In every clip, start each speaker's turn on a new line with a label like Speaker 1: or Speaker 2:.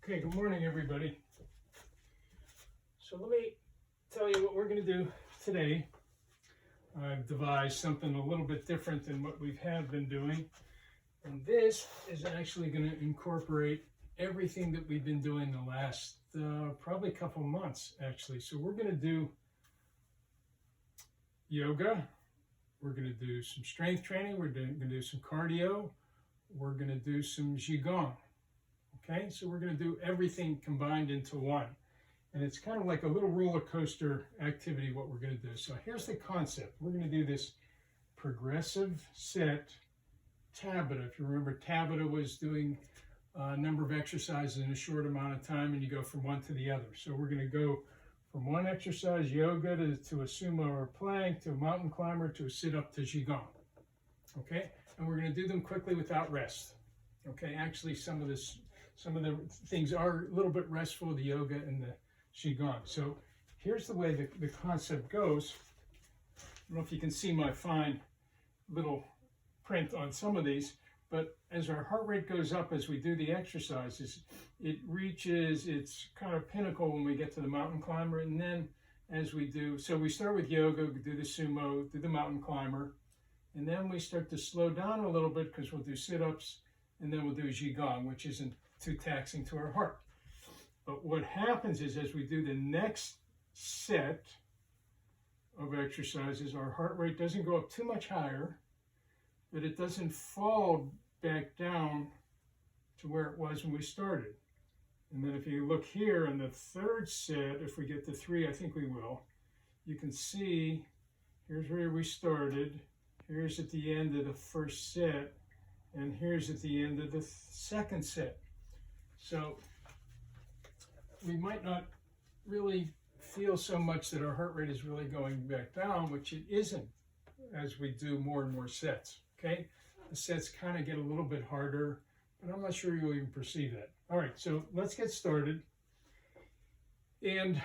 Speaker 1: Okay, good morning, everybody. So let me tell you what we're going to do today. I've devised something a little bit different than what we have been doing. And this is actually going to incorporate everything that we've been doing the last probably couple months, actually. So we're going to do yoga. We're going to do some strength training. We're going to do some cardio. We're going to do some Qigong. Okay, so we're going to do everything combined into one. And it's kind of like a little roller coaster activity, what we're going to do. So here's the concept. We're going to do this progressive set Tabata. If you remember, Tabata was doing a number of exercises in a short amount of time, and you go from one to the other. So we're going to go from one exercise, yoga, to a sumo or plank, to a mountain climber, to a sit-up, to Qigong. Okay, and we're going to do them quickly without rest. Okay, actually some of the things are a little bit restful, the yoga and the Qigong. So here's the way the concept goes. I don't know if you can see my fine little print on some of these, but as our heart rate goes up as we do the exercises, it reaches its kind of pinnacle when we get to the mountain climber. And then as we do, so we start with yoga, do the sumo, do the mountain climber, and then we start to slow down a little bit because we'll do sit-ups, and then we'll do Qigong, which isn't too taxing to our heart. But what happens is as we do the next set of exercises, our heart rate doesn't go up too much higher, but it doesn't fall back down to where it was when we started. And then if you look here in the third set, if we get to 3, I think we will, you can see here's where we started, here's at the end of the first set, and here's at the end of the second set. So we might not really feel so much that our heart rate is really going back down, which it isn't as we do more and more sets. Okay, the sets kind of get a little bit harder, but I'm not sure you'll even perceive that. All right, so let's get started. And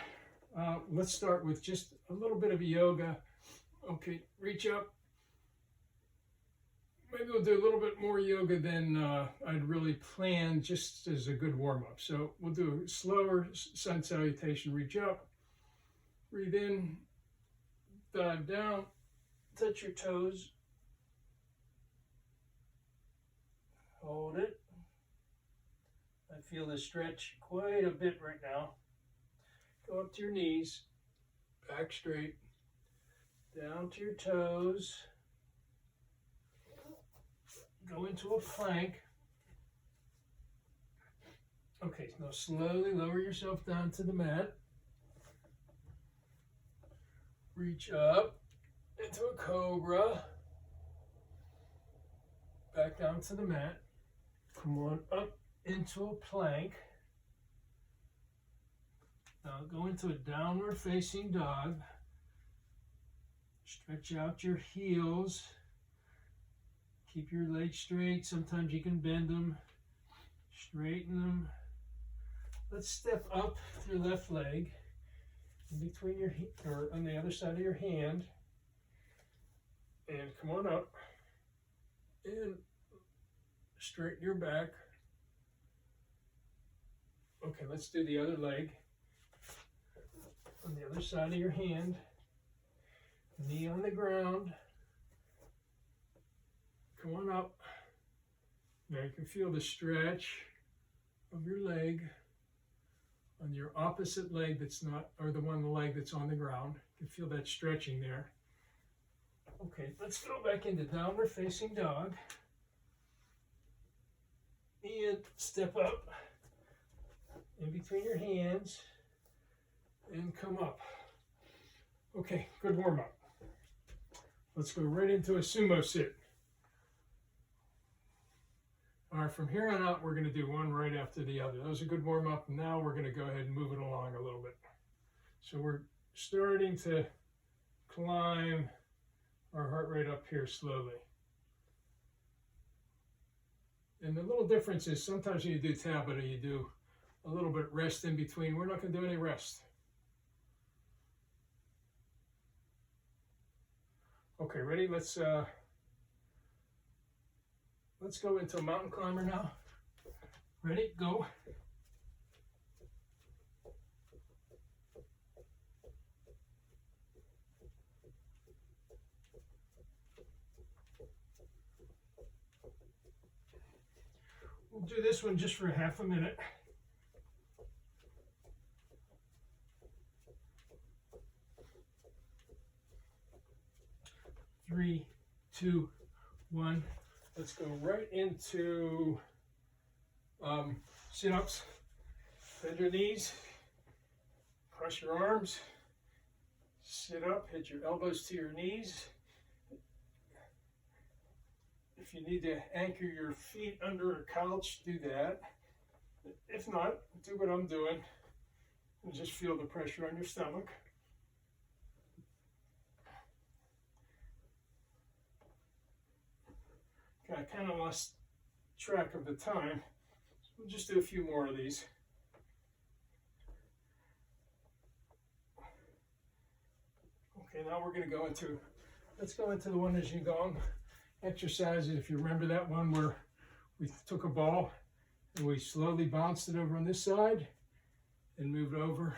Speaker 1: let's start with just a little bit of yoga. Okay, reach up. Maybe we'll do a little bit more yoga than I'd really planned, just as a good warm-up. So we'll do a slower sun salutation, reach up, breathe in, dive down, touch your toes, hold it. I feel the stretch quite a bit right now. Go up to your knees, back straight, down to your toes. Go into a plank. Okay, now slowly lower yourself down to the mat. Reach up into a cobra. Back down to the mat. Come on up into a plank. Now go into a downward facing dog. Stretch out your heels. Keep your legs straight. Sometimes you can bend them, straighten them. Let's step up your left leg in between your or on the other side of your hand, and come on up and straighten your back. Okay, let's do the other leg on the other side of your hand. Knee on the ground. Come on up. Now you can feel the stretch of your leg on your opposite leg that's not, or the leg that's on the ground. You can feel that stretching there. Okay, let's go back into downward facing dog. And step up in between your hands and come up. Okay, good warm up. Let's go right into a sumo sit. All right, from here on out, we're going to do one right after the other. That was a good warm-up. Now we're going to go ahead and move it along a little bit. So we're starting to climb our heart rate up here slowly. And the little difference is sometimes when you do Tabata, you do a little bit rest in between. We're not going to do any rest. Okay, ready? Let's go into a mountain climber now. Ready? Go. We'll do this one just for half a minute. Three, two, one. Let's go right into sit-ups. Bend your knees, cross your arms, sit up, hit your elbows to your knees. If you need to anchor your feet under a couch, do that. If not, do what I'm doing and just feel the pressure on your stomach. I kind of lost track of the time. We'll just do a few more of these. Okay, now we're going to go into, let's go into the one as Qigong exercises. If you remember that one where we took a ball and we slowly bounced it over on this side and moved over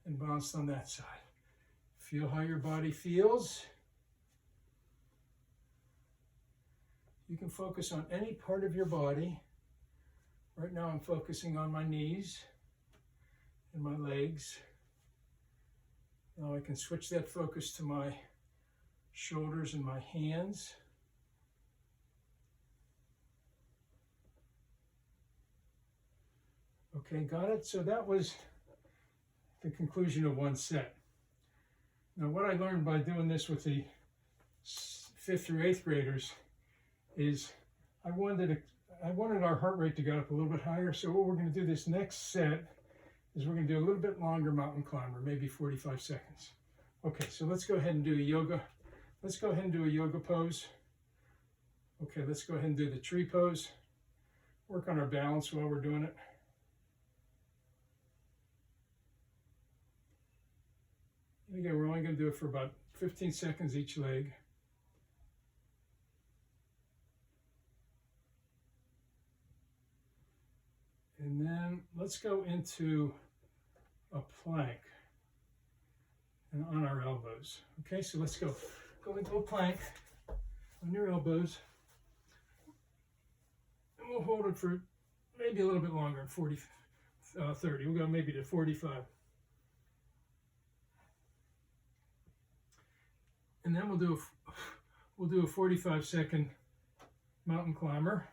Speaker 1: and bounced on that side. Feel how your body feels. You can focus on any part of your body. Right now I'm focusing on my knees and my legs. Now I can switch that focus to my shoulders and my hands. Okay, got it? So that was the conclusion of one set. Now what I learned by doing this with the 5th through 8th graders is I wanted our heart rate to go up a little bit higher. So what we're going to do this next set is we're going to do a little bit longer mountain climber, maybe 45 seconds. Okay, so let's go ahead and do a yoga. Let's go ahead and do a yoga pose. Okay, let's go ahead and do the tree pose. Work on our balance while we're doing it. And again, we're only going to do it for about 15 seconds each leg. And then let's go into a plank and on our elbows. Okay, so let's go into a plank on your elbows. And we'll hold it for maybe a little bit longer, 30. We'll go maybe to 45. And then we'll do a 45-second mountain climber.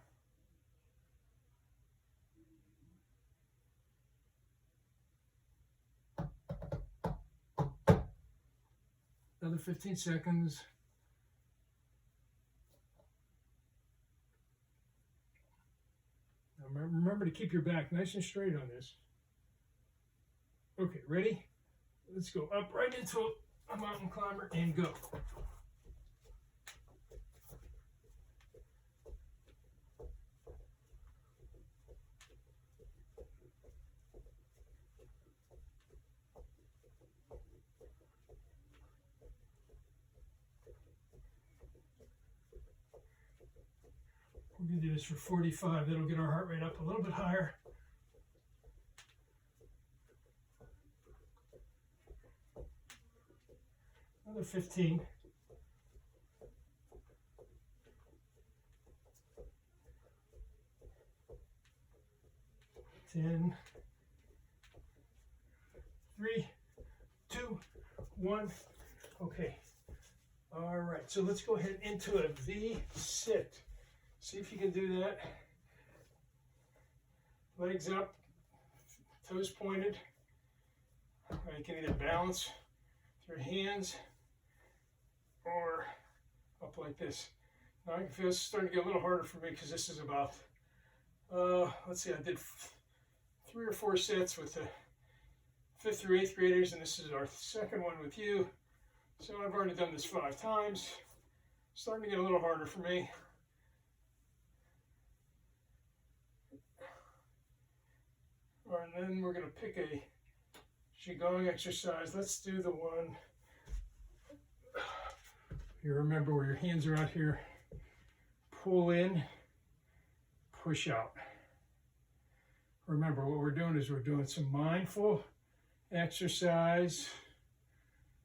Speaker 1: Another 15 seconds. Now remember to keep your back nice and straight on this. Okay, ready? Let's go up right into a mountain climber and go. We're going to do this for 45. That'll get our heart rate up a little bit higher. Another 15. 10. 3, 2, 1. Okay. All right. So let's go ahead into a V sit. See if you can do that. Legs up, toes pointed. You can either balance with your hands or up like this. Now I can feel it's starting to get a little harder for me because this is about, let's see, I did 3 or 4 sets with the 5th through 8th graders, and this is our second one with you. So I've already done this 5 times. Starting to get a little harder for me. All right, and then we're going to pick a Qigong exercise. Let's do the one. You remember where your hands are out here. Pull in, push out. Remember, what we're doing is we're doing some mindful exercise,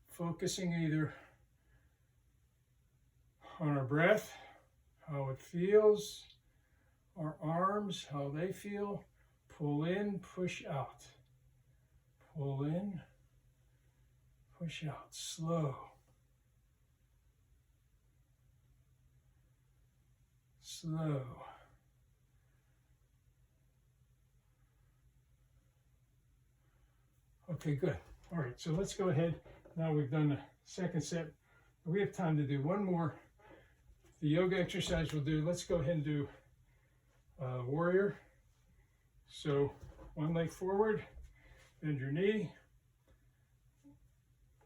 Speaker 1: focusing either on our breath, how it feels, our arms, how they feel. Pull in, push out. Pull in, push out. Slow. Slow. Okay, good. All right, so let's go ahead. Now we've done the second set. We have time to do one more. The yoga exercise we'll do. Let's go ahead and do warrior. So one leg forward, bend your knee,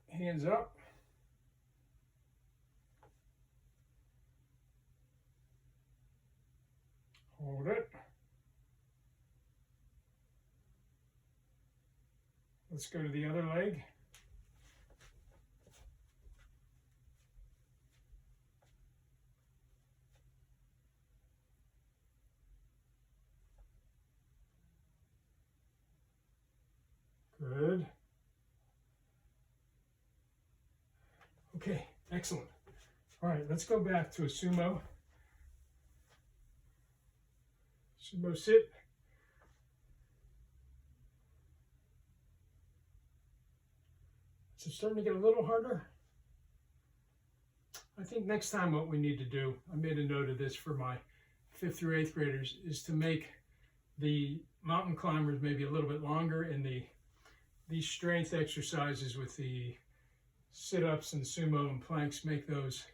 Speaker 1: hands up. Hold it. Let's go to the other leg. Good. Okay, excellent. All right, let's go back to a sumo. Sumo sit. Is it starting to get a little harder? I think next time what we need to do, I made a note of this for my 5th through 8th graders, is to make the mountain climbers maybe a little bit longer, and these strength exercises with the sit-ups and sumo and planks, make those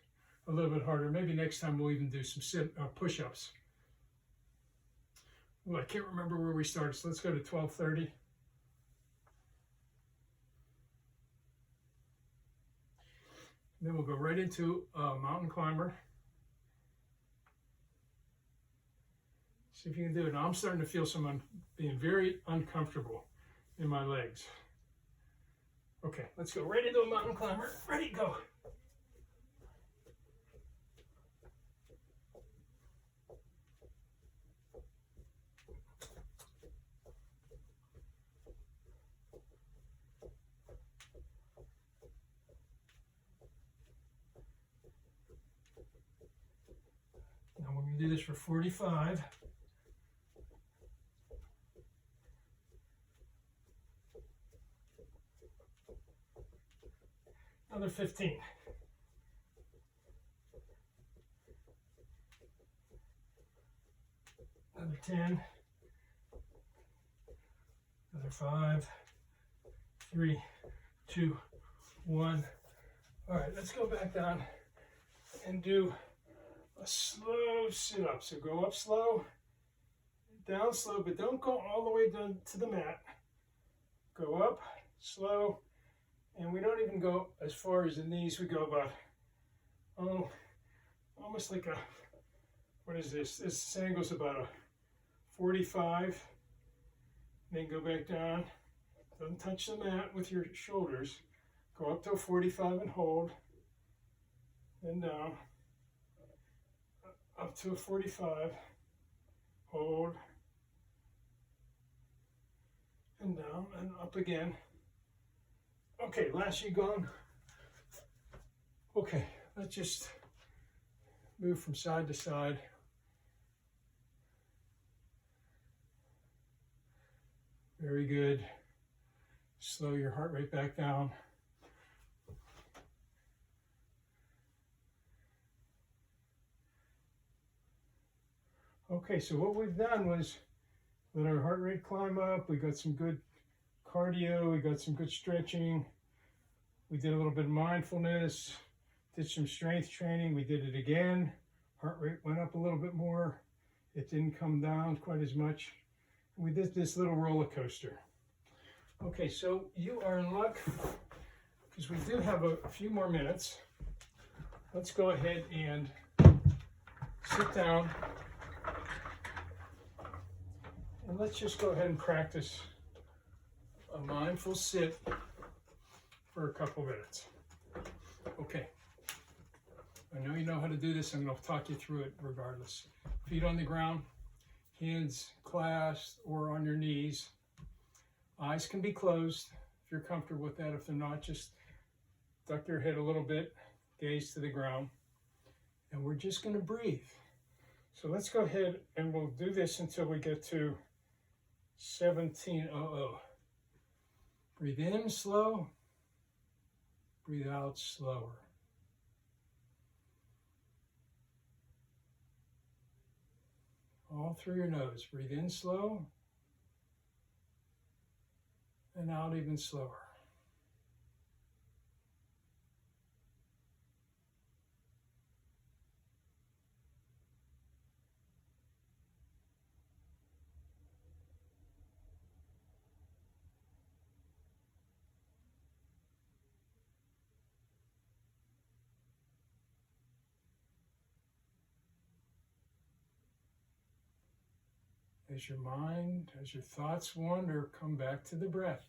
Speaker 1: a little bit harder. Maybe next time we'll even do some push-ups. Well, I can't remember where we started, so let's go to 12:30. Then we'll go right into a mountain climber. See if you can do it. Now I'm starting to feel being very uncomfortable in my legs. Okay, let's go right into a mountain climber. Ready, go. Now we're going to do this for 45. Another 15. Another 10. Another 5. 3, 2, 1. All right, let's go back down and do a slow sit-up. So go up slow, down slow, but don't go all the way down to the mat. Go up slow, and we don't even go as far as the knees. We go about, almost like a, what is this? This angle's about a 45. Then go back down. Don't touch the mat with your shoulders. Go up to a 45 and hold. Then down. Up to a 45. Hold. And down and up again. Okay, last Qigong. Okay, let's just move from side to side. Very good. Slow your heart rate back down. Okay, so what we've done was let our heart rate climb up. We got some good cardio. We got some good stretching. We did a little bit of mindfulness, did some strength training. We did it again. Heart rate went up a little bit more. It didn't come down quite as much. We did this little roller coaster. Okay, so you are in luck because we do have a few more minutes. Let's go ahead and sit down. And let's just go ahead and practice a mindful sit for a couple minutes. Okay. I know you know how to do this. I'm going to talk you through it regardless. Feet on the ground, hands clasped or on your knees. Eyes can be closed if you're comfortable with that. If they're not, just duck your head a little bit, gaze to the ground. And we're just going to breathe. So let's go ahead and we'll do this until we get to 1700. Breathe in slow, breathe out slower. All through your nose. Breathe in slow and out even slower. As your mind, as your thoughts wander, come back to the breath.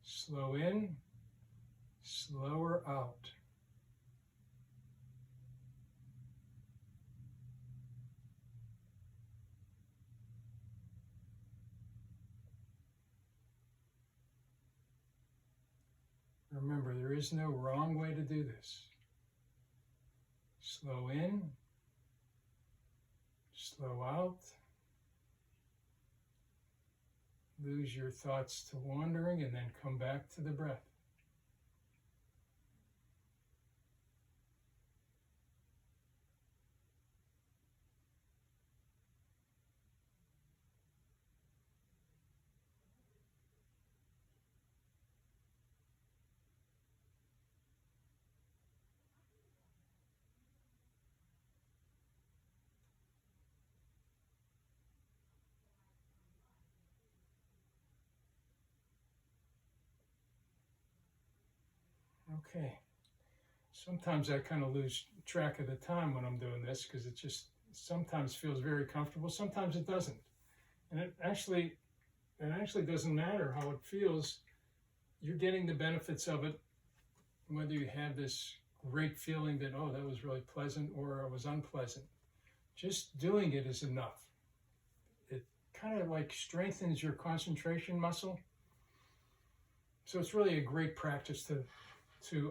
Speaker 1: Slow in, slower out. Remember, there is no wrong way to do this. Slow in, slow out. Lose your thoughts to wandering and then come back to the breath. Okay. Sometimes I kind of lose track of the time when I'm doing this because it just sometimes feels very comfortable. Sometimes it doesn't. And it actually doesn't matter how it feels. You're getting the benefits of it, whether you have this great feeling that, oh, that was really pleasant or it was unpleasant. Just doing it is enough. It kind of like strengthens your concentration muscle. So it's really a great practice to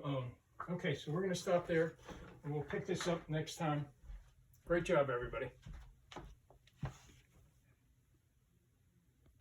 Speaker 1: own. Okay, so we're going to stop there and we'll pick this up next time. Great job, everybody.